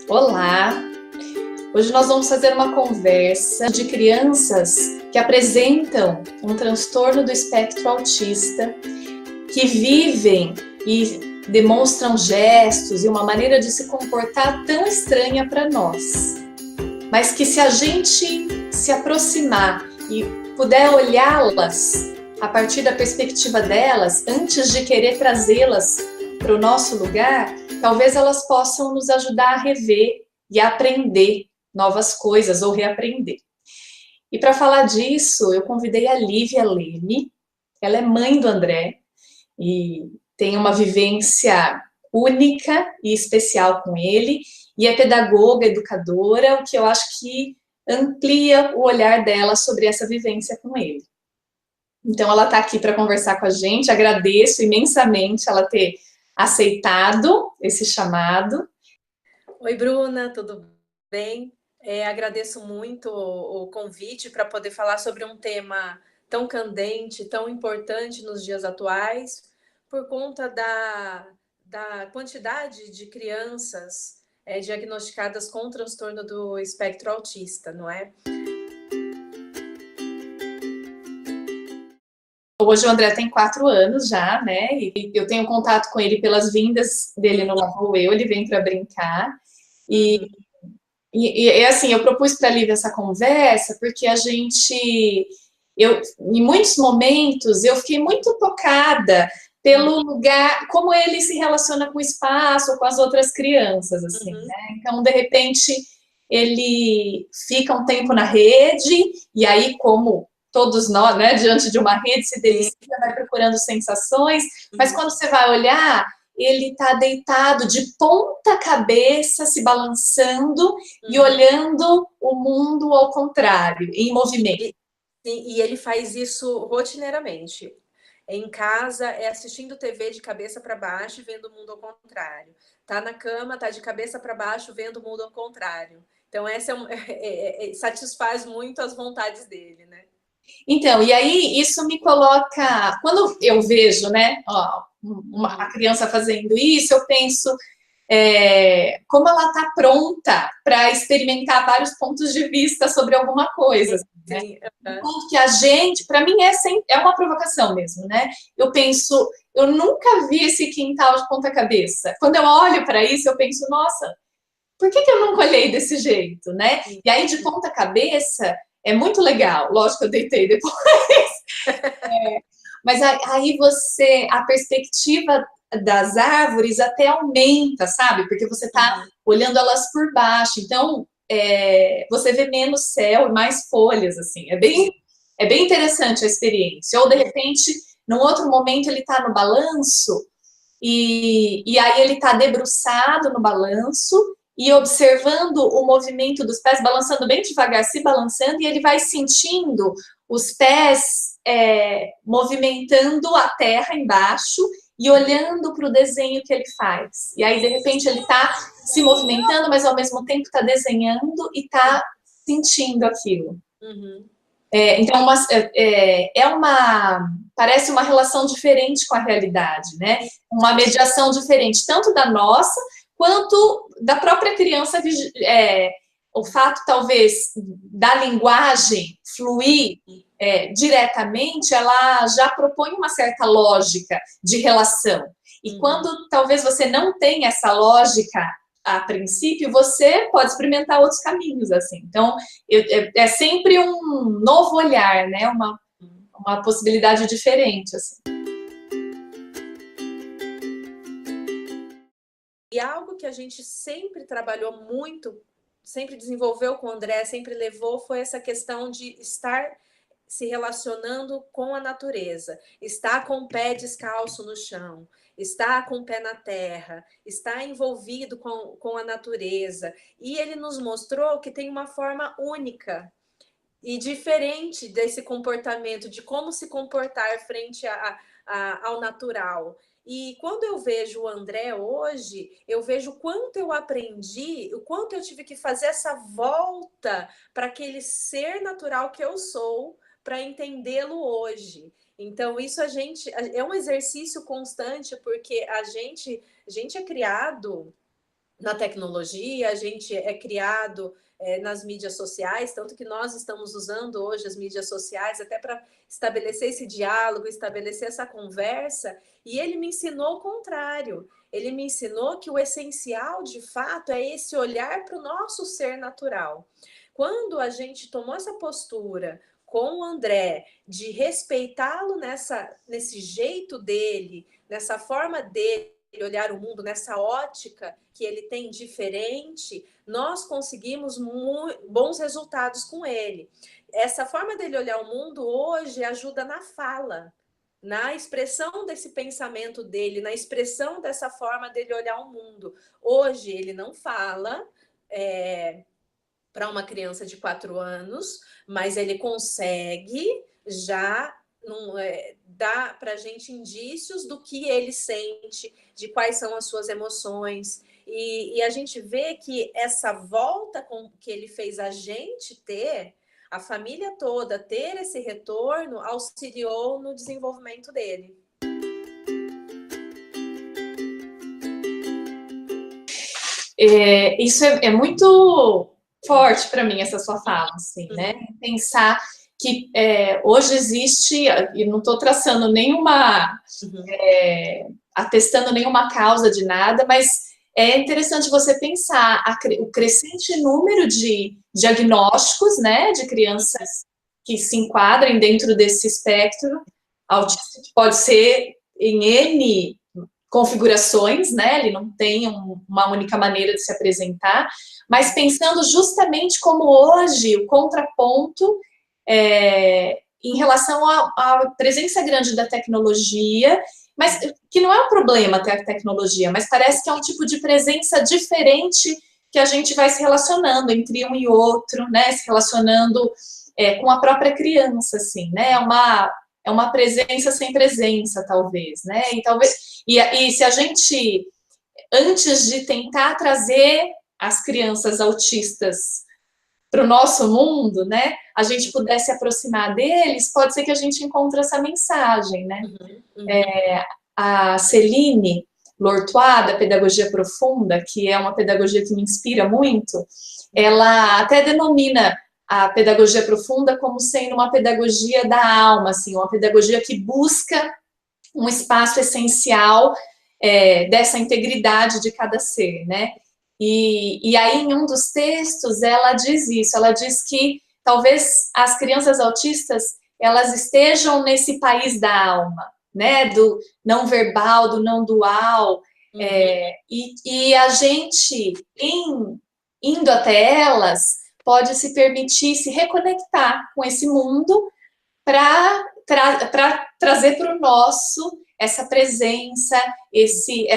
Olá! Hoje nós vamos fazer uma conversa de crianças que apresentam um transtorno do espectro autista, que vivem e demonstram gestos e uma maneira de se comportar tão estranha para nós. Mas que se a gente se aproximar e puder olhá-las a partir da perspectiva delas, antes de querer trazê-las para o nosso lugar, talvez elas possam nos ajudar a rever e a aprender novas coisas ou reaprender. E para falar disso, eu convidei a Lívia Leme. Ela é mãe do André e tem uma vivência única e especial com ele, e é pedagoga, educadora, o que eu acho que amplia o olhar dela sobre essa vivência com ele. Então, ela está aqui para conversar com a gente. Agradeço imensamente ela ter aceitado esse chamado. Oi, Bruna, tudo bem? Agradeço muito o convite para poder falar sobre um tema tão candente, tão importante nos dias atuais, por conta da quantidade de crianças diagnosticadas com transtorno do espectro autista, não é? Hoje o André tem 4 anos já, né? E eu tenho contato com ele pelas vindas dele no Lá Vou Eu, ele vem para brincar. E assim, eu propus para a Lívia essa conversa porque em muitos momentos, eu fiquei muito tocada pelo lugar, como ele se relaciona com o espaço, com as outras crianças, assim, né? Então, de repente, ele fica um tempo na rede, e aí, como todos nós, né, diante de uma rede, se delicia, vai procurando sensações, mas quando você vai olhar, ele está deitado de ponta cabeça, se balançando e olhando o mundo ao contrário, em movimento. E ele faz isso rotineiramente. Em casa, assistindo TV de cabeça para baixo e vendo o mundo ao contrário. Tá na cama, tá de cabeça para baixo, vendo o mundo ao contrário. Então, essa satisfaz muito as vontades dele, né? Então, e aí isso me coloca... Quando eu vejo, né, a criança fazendo isso, eu penso como ela está pronta para experimentar vários pontos de vista sobre alguma coisa. Né? Enquanto que a gente, para mim, é uma provocação mesmo, né? Eu penso, eu nunca vi esse quintal de ponta cabeça. Quando eu olho para isso, eu penso, nossa, por que eu nunca olhei desse jeito, né? E aí, de ponta cabeça, é muito legal. Lógico que eu deitei depois. Mas aí a perspectiva das árvores até aumenta, sabe? Porque você está olhando elas por baixo. Então, você vê menos céu e mais folhas, assim. É bem interessante a experiência. Ou, de repente, num outro momento, ele está no balanço e aí ele está debruçado no balanço e observando o movimento dos pés, balançando bem devagar, se balançando, e ele vai sentindo os pés movimentando a terra embaixo e olhando para o desenho que ele faz. E aí, de repente, ele está se movimentando, mas ao mesmo tempo está desenhando e está sentindo aquilo. Então, parece uma relação diferente com a realidade, né? Uma mediação diferente, tanto da nossa, quanto da própria criança. O fato, talvez, da linguagem fluir diretamente, ela já propõe uma certa lógica de relação. E quando talvez você não tenha essa lógica a princípio, você pode experimentar outros caminhos, assim. Então, é sempre um novo olhar, né? Uma possibilidade diferente, assim. E algo que a gente sempre trabalhou muito, sempre desenvolveu com o André, sempre levou, foi essa questão de estar se relacionando com a natureza, estar com o pé descalço no chão, estar com o pé na terra, estar envolvido com a natureza. E ele nos mostrou que tem uma forma única e diferente desse comportamento, de como se comportar frente ao natural. E quando eu vejo o André hoje, eu vejo o quanto eu aprendi, o quanto eu tive que fazer essa volta para aquele ser natural que eu sou, para entendê-lo hoje. Então, isso é um exercício constante, porque a gente é criado na tecnologia, a gente é criado nas mídias sociais, tanto que nós estamos usando hoje as mídias sociais até para estabelecer esse diálogo, estabelecer essa conversa, e ele me ensinou o contrário. Ele me ensinou que o essencial, de fato, é esse olhar para o nosso ser natural. Quando a gente tomou essa postura com o André, de respeitá-lo nesse jeito dele, nessa forma dele olhar o mundo, nessa ótica que ele tem diferente, nós conseguimos bons resultados com ele. Essa forma dele olhar o mundo hoje ajuda na fala, na expressão desse pensamento dele, na expressão dessa forma dele olhar o mundo. Hoje ele não fala para uma criança de 4 anos, mas ele consegue já dá para a gente indícios do que ele sente, de quais são as suas emoções. E a gente vê que essa volta que ele fez a gente ter, a família toda ter esse retorno, auxiliou no desenvolvimento dele. Isso é muito forte para mim, essa sua fala, assim, né? Pensar que hoje existe, e não estou traçando nenhuma, atestando nenhuma causa de nada, mas é interessante você pensar o crescente número de diagnósticos, né, de crianças que se enquadrem dentro desse espectro autista, que pode ser em N configurações, né? Ele não tem uma única maneira de se apresentar, mas pensando justamente como hoje o contraponto em relação à presença grande da tecnologia, mas que não é um problema ter a tecnologia, mas parece que é um tipo de presença diferente que a gente vai se relacionando entre um e outro, né? Se relacionando com a própria criança, assim, né? É uma presença sem presença, talvez, né? E se a gente, antes de tentar trazer as crianças autistas para o nosso mundo, né, a gente pudesse aproximar deles, pode ser que a gente encontre essa mensagem, né? A Céline Lortois, da Pedagogia Profunda, que é uma pedagogia que me inspira muito, ela até denomina a pedagogia profunda como sendo uma pedagogia da alma, assim, uma pedagogia que busca um espaço essencial dessa integridade de cada ser, né? E aí, em um dos textos, ela diz isso, ela diz que talvez as crianças autistas, elas estejam nesse país da alma, né? Do não verbal, do não dual, e a gente, indo até elas, pode se permitir se reconectar com esse mundo para trazer para o nosso essa presença, esse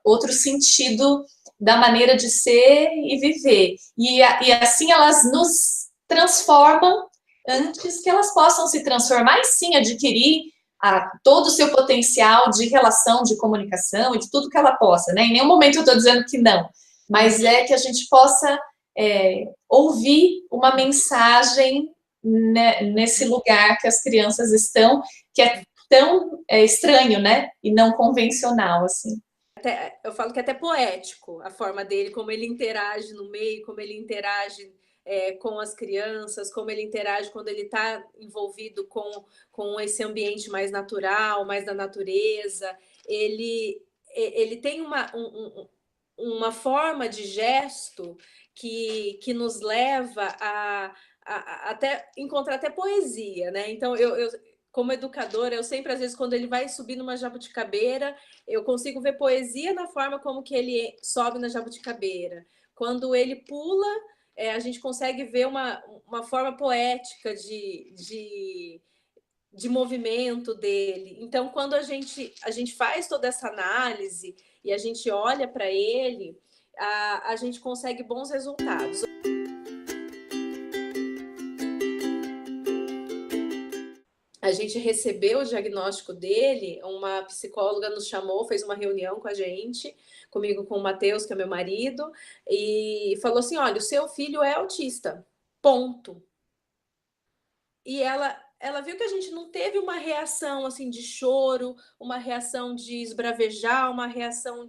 outro sentido da maneira de ser e viver. E assim elas nos transformam antes que elas possam se transformar e sim adquirir todo o seu potencial de relação, de comunicação e de tudo que ela possa, né? Em nenhum momento eu estou dizendo que não, mas é que a gente possa ouvir uma mensagem nesse lugar que as crianças estão, que é tão estranho, né? E não convencional, assim. Eu falo que é até poético a forma dele, como ele interage no meio, como ele interage com as crianças, como ele interage quando ele está envolvido com esse ambiente mais natural, mais da natureza. Ele tem uma forma de gesto que nos leva a até encontrar até poesia, né? Então, eu como educadora, eu sempre, às vezes, quando ele vai subir numa jabuticabeira, eu consigo ver poesia na forma como que ele sobe na jabuticabeira. Quando ele pula, a gente consegue ver uma forma poética de movimento dele. Então, quando a gente faz toda essa análise e a gente olha para ele, a gente consegue bons resultados. A gente recebeu o diagnóstico dele, uma psicóloga nos chamou, fez uma reunião com a gente, comigo, com o Matheus, que é meu marido, e falou assim: olha, o seu filho é autista, ponto. E ela viu que a gente não teve uma reação assim de choro, uma reação de esbravejar, uma reação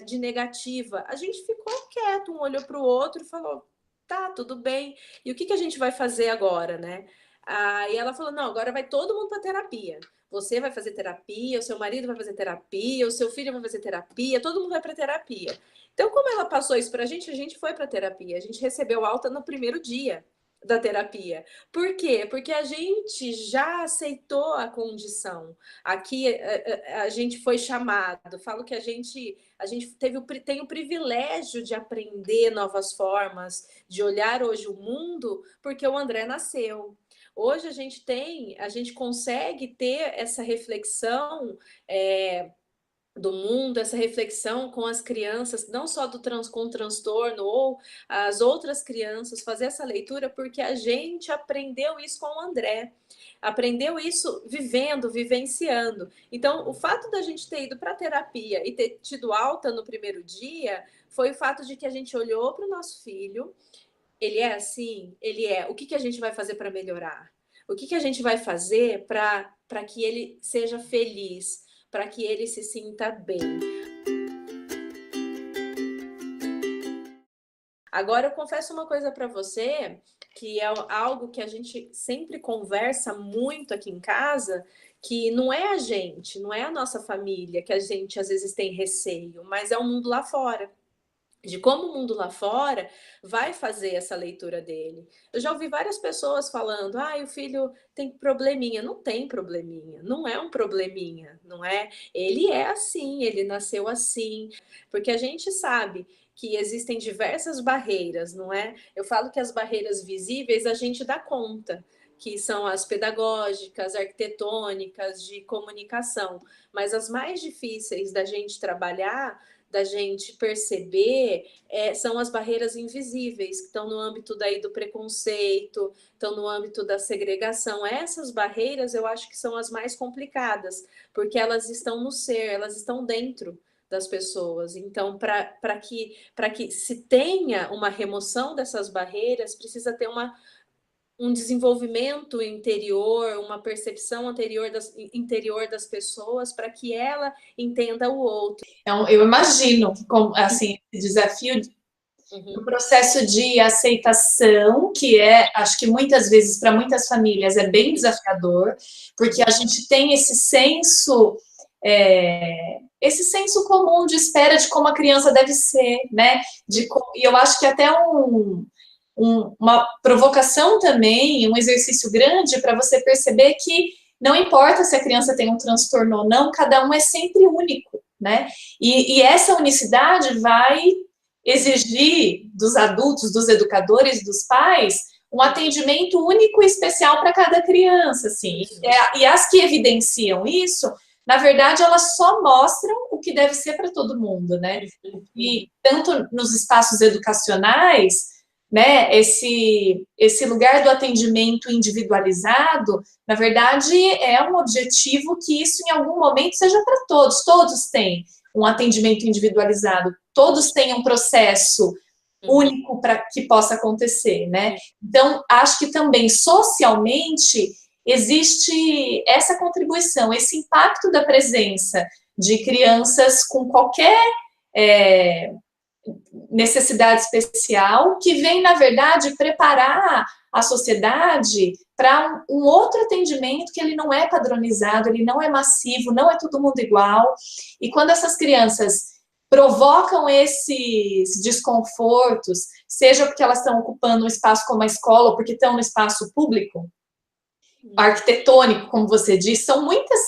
de negativa. A gente ficou quieto, um olhou para o outro e falou, tá, tudo bem. E o que que a gente vai fazer agora, né? Aí ela falou, não, agora vai todo mundo para terapia. Você vai fazer terapia, o seu marido vai fazer terapia, o seu filho vai fazer terapia, todo mundo vai para terapia. Então, como ela passou isso para a gente foi para terapia. A gente recebeu alta no primeiro dia da terapia. Por quê? Porque a gente já aceitou a condição. Aqui a gente foi chamado. Falo que a gente tem o privilégio de aprender novas formas, de olhar hoje o mundo, porque o André nasceu. Hoje a gente consegue ter essa reflexão do mundo, essa reflexão com as crianças, não só com o transtorno, ou as outras crianças, fazer essa leitura, porque a gente aprendeu isso com o André, aprendeu isso vivendo, vivenciando. Então, o fato da gente ter ido para a terapia e ter tido alta no primeiro dia, foi o fato de que a gente olhou para o nosso filho, ele é assim, ele é, o que que a gente vai fazer para melhorar? O que que a gente vai fazer para que ele seja feliz? Para que ele se sinta bem. Agora, eu confesso uma coisa para você, que é algo que a gente sempre conversa muito aqui em casa, que não é a gente, não é a nossa família que a gente às vezes tem receio, mas é o mundo lá fora. De como o mundo lá fora vai fazer essa leitura dele. Eu já ouvi várias pessoas falando, o filho tem probleminha. Não tem probleminha, não é um probleminha, não é? Ele é assim, ele nasceu assim, porque a gente sabe que existem diversas barreiras, não é? Eu falo que as barreiras visíveis a gente dá conta, que são as pedagógicas, arquitetônicas, de comunicação, mas as mais difíceis da gente trabalhar, da gente perceber, são as barreiras invisíveis, que estão no âmbito daí do preconceito, estão no âmbito da segregação. Essas barreiras eu acho que são as mais complicadas, porque elas estão no ser, elas estão dentro das pessoas. Então, para que se tenha uma remoção dessas barreiras, precisa ter um desenvolvimento interior, uma percepção interior das pessoas para que ela entenda o outro. Então, eu imagino que, assim, esse desafio do processo de aceitação, que acho que muitas vezes, para muitas famílias, é bem desafiador, porque a gente tem esse senso comum de espera de como a criança deve ser, né? E eu acho que até uma provocação também, um exercício grande para você perceber que não importa se a criança tem um transtorno ou não, cada um é sempre único, né? E essa unicidade vai exigir dos adultos, dos educadores, dos pais, um atendimento único e especial para cada criança, assim. E as que evidenciam isso, na verdade, elas só mostram o que deve ser para todo mundo, né? E tanto nos espaços educacionais, né, esse lugar do atendimento individualizado, na verdade, é um objetivo que isso em algum momento seja para todos. Todos têm um atendimento individualizado, todos têm um processo único para que possa acontecer, né? Então, acho que também socialmente existe essa contribuição, esse impacto da presença de crianças com qualquer necessidade especial, que vem, na verdade, preparar a sociedade para um outro atendimento que ele não é padronizado, ele não é massivo, não é todo mundo igual. E quando essas crianças provocam esses desconfortos, seja porque elas estão ocupando um espaço como a escola, ou porque estão no espaço público, arquitetônico, como você disse, são muitas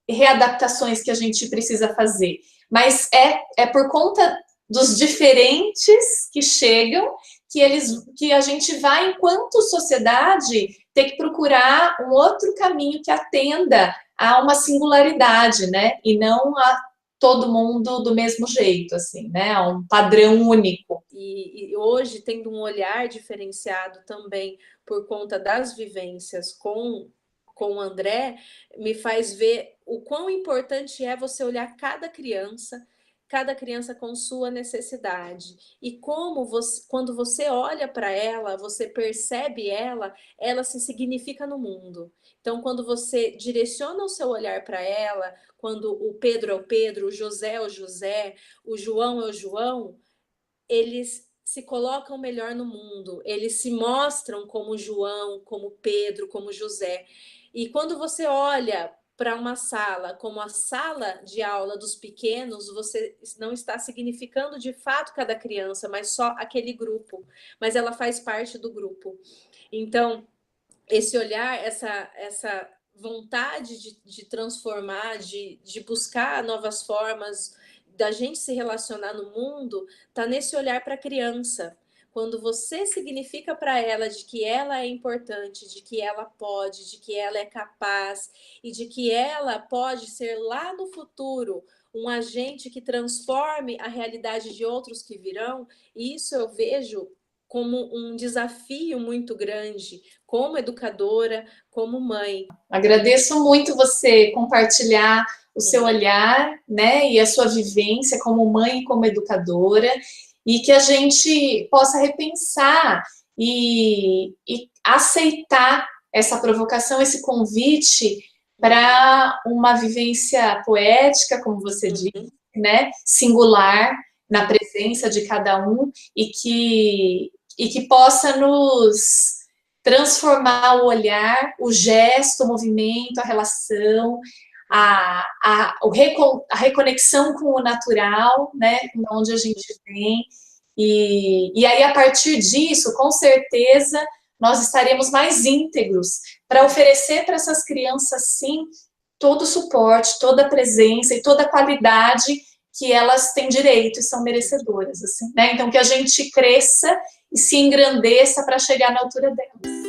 readaptações que a gente precisa fazer. Mas é por conta dos diferentes que chegam, que a gente vai, enquanto sociedade, ter que procurar um outro caminho que atenda a uma singularidade, né? E não a todo mundo do mesmo jeito, assim, né? A um padrão único. E hoje, tendo um olhar diferenciado também por conta das vivências com o André, me faz ver o quão importante é você olhar cada criança cada criança com sua necessidade. E como você, quando você olha para ela, você percebe ela, ela se significa no mundo. Então, quando você direciona o seu olhar para ela, quando o Pedro é o Pedro, o José é o José, o João é o João, eles se colocam melhor no mundo, eles se mostram como João, como Pedro, como José. E quando você olha para uma sala como a sala de aula dos pequenos, você não está significando de fato cada criança, mas só aquele grupo, mas ela faz parte do grupo. Então, esse olhar, essa vontade de transformar, de buscar novas formas da gente se relacionar no mundo, está nesse olhar para a criança. Quando você significa para ela de que ela é importante, de que ela pode, de que ela é capaz e de que ela pode ser lá no futuro um agente que transforme a realidade de outros que virão, isso eu vejo como um desafio muito grande, como educadora, como mãe. Agradeço muito você compartilhar o seu olhar, né, e a sua vivência como mãe e como educadora, e que a gente possa repensar e aceitar essa provocação, esse convite para uma vivência poética, como você disse, né, singular, na presença de cada um, e que possa nos transformar o olhar, o gesto, o movimento, a relação, a reconexão com o natural, né, onde a gente vem. E aí, a partir disso, com certeza, nós estaremos mais íntegros para oferecer para essas crianças, sim, todo o suporte, toda a presença e toda a qualidade que elas têm direito e são merecedoras, assim, né? Então, que a gente cresça e se engrandeça para chegar na altura delas.